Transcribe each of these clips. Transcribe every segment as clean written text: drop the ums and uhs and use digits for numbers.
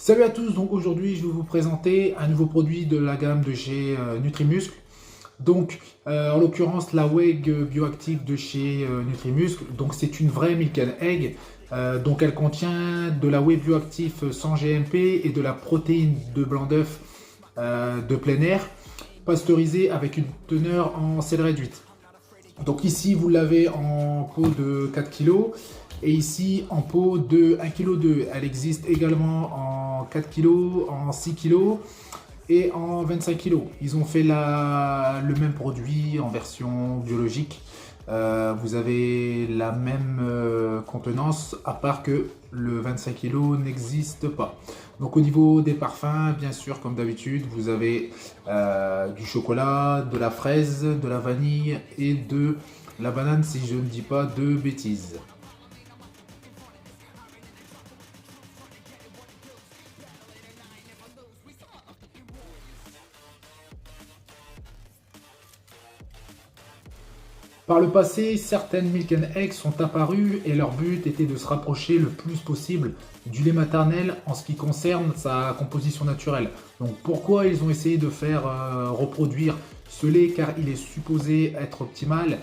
Salut à tous, donc aujourd'hui je vais vous présenter un nouveau produit de la gamme de chez Nutrimuscle. En l'occurrence la WEG bioactive de chez Nutrimuscle. Donc c'est une vraie milk and egg. Donc elle contient de la whey bioactive sans GMP et de la protéine de blanc d'œuf de plein air, pasteurisée avec une teneur en sel réduite. Donc ici vous l'avez en pot de 4 kg et ici en pot de 1,2 kg. Elle existe également en 4 kg, en 6 kg et en 25 kg. Ils ont fait le même produit en version biologique. Vous avez la même contenance, à part que le 25 kg n'existe pas. Donc au niveau des parfums, bien sûr, comme d'habitude, vous avez du chocolat, de la fraise, de la vanille et de la banane, si je ne dis pas de bêtises. Par le passé, certaines milk and eggs sont apparues et leur but était de se rapprocher le plus possible du lait maternel en ce qui concerne sa composition naturelle. Donc pourquoi ils ont essayé de faire reproduire ce lait? Car il est supposé être optimal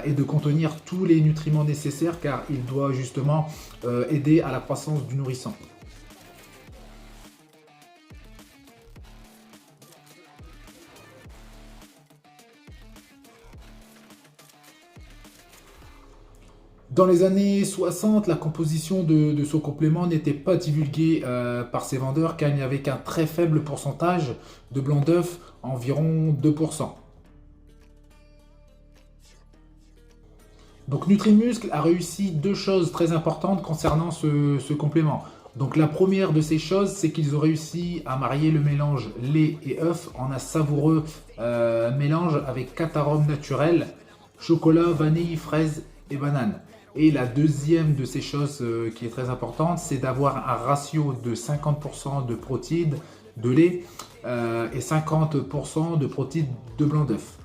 et de contenir tous les nutriments nécessaires, car il doit justement aider à la croissance du nourrisson. Dans les années 60, la composition de ce complément n'était pas divulguée par ses vendeurs, car il n'y avait qu'un très faible pourcentage de blanc d'œuf, environ 2%. Donc Nutrimuscle a réussi deux choses très importantes concernant ce complément. Donc la première de ces choses, c'est qu'ils ont réussi à marier le mélange lait et œuf en un savoureux mélange avec 4 arômes naturels: chocolat, vanille, fraise et banane. Et la deuxième de ces choses qui est très importante, c'est d'avoir un ratio de 50% de protéines de lait et 50% de protéines de blanc d'œuf.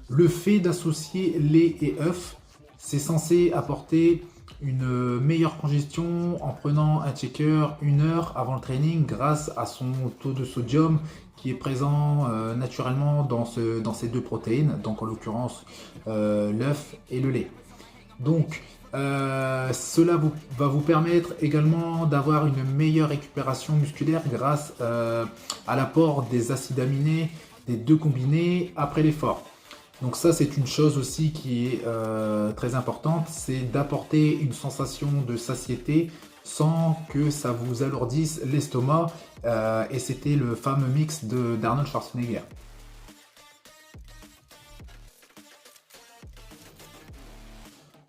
Le fait d'associer lait et œuf, c'est censé apporter une meilleure congestion en prenant un checker 1 heure avant le training grâce à son taux de sodium qui est présent naturellement dans ces deux protéines, donc en l'occurrence l'œuf et le lait. Donc cela va vous permettre également d'avoir une meilleure récupération musculaire grâce à l'apport des acides aminés des deux combinés après l'effort. Donc ça, c'est une chose aussi qui est très importante, c'est d'apporter une sensation de satiété sans que ça vous alourdisse l'estomac. Et c'était le fameux mix d'Arnold Schwarzenegger.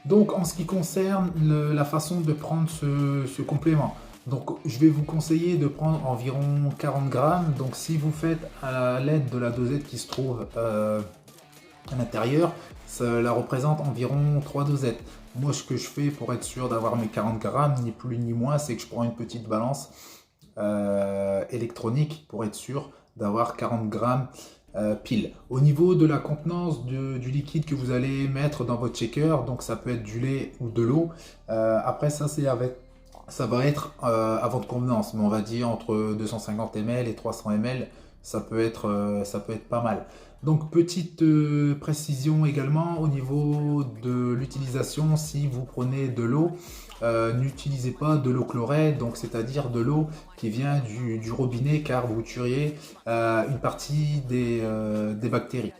Donc en ce qui concerne la façon de prendre ce complément, donc je vais vous conseiller de prendre environ 40 grammes. Donc si vous faites à l'aide de la dosette qui se trouve à l'intérieur, cela représente environ 3 dosettes. Moi, ce que je fais pour être sûr d'avoir mes 40 grammes, ni plus ni moins, c'est que je prends une petite balance électronique pour être sûr d'avoir 40 grammes pile. Au niveau de la contenance du liquide que vous allez mettre dans votre shaker, donc ça peut être du lait ou de l'eau. Après ça, ça va être à votre convenance, mais on va dire entre 250 ml et 300 ml, ça peut être pas mal. Donc petite précision également au niveau de l'utilisation: si vous prenez de l'eau, n'utilisez pas de l'eau chlorée, donc c'est-à-dire de l'eau qui vient du robinet, car vous tueriez une partie des bactéries.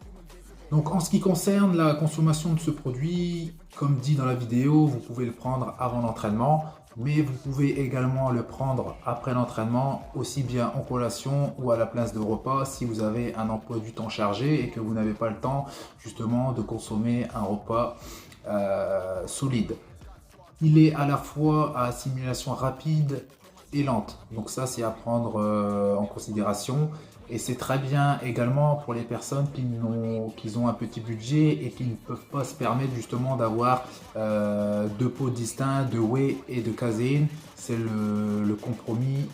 Donc en ce qui concerne la consommation de ce produit, comme dit dans la vidéo, vous pouvez le prendre avant l'entraînement, mais vous pouvez également le prendre après l'entraînement, aussi bien en collation ou à la place de repas si vous avez un emploi du temps chargé et que vous n'avez pas le temps justement de consommer un repas solide. Il est à la fois à assimilation rapide et lente, donc ça c'est à prendre en considération. Et c'est très bien également pour les personnes qui ont un petit budget et qui ne peuvent pas se permettre justement d'avoir deux pots distincts de whey et de caséine. C'est le compromis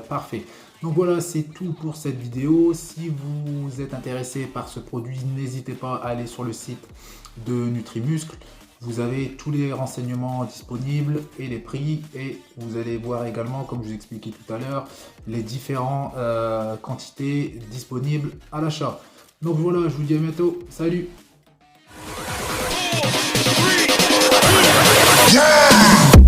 parfait. Donc voilà, c'est tout pour cette vidéo. Si vous êtes intéressé par ce produit, n'hésitez pas à aller sur le site de Nutrimuscle. Vous avez tous les renseignements disponibles et les prix, et vous allez voir également, comme je vous expliquais tout à l'heure, les différentes quantités disponibles à l'achat. Donc voilà, je vous dis à bientôt. Salut! Yeah!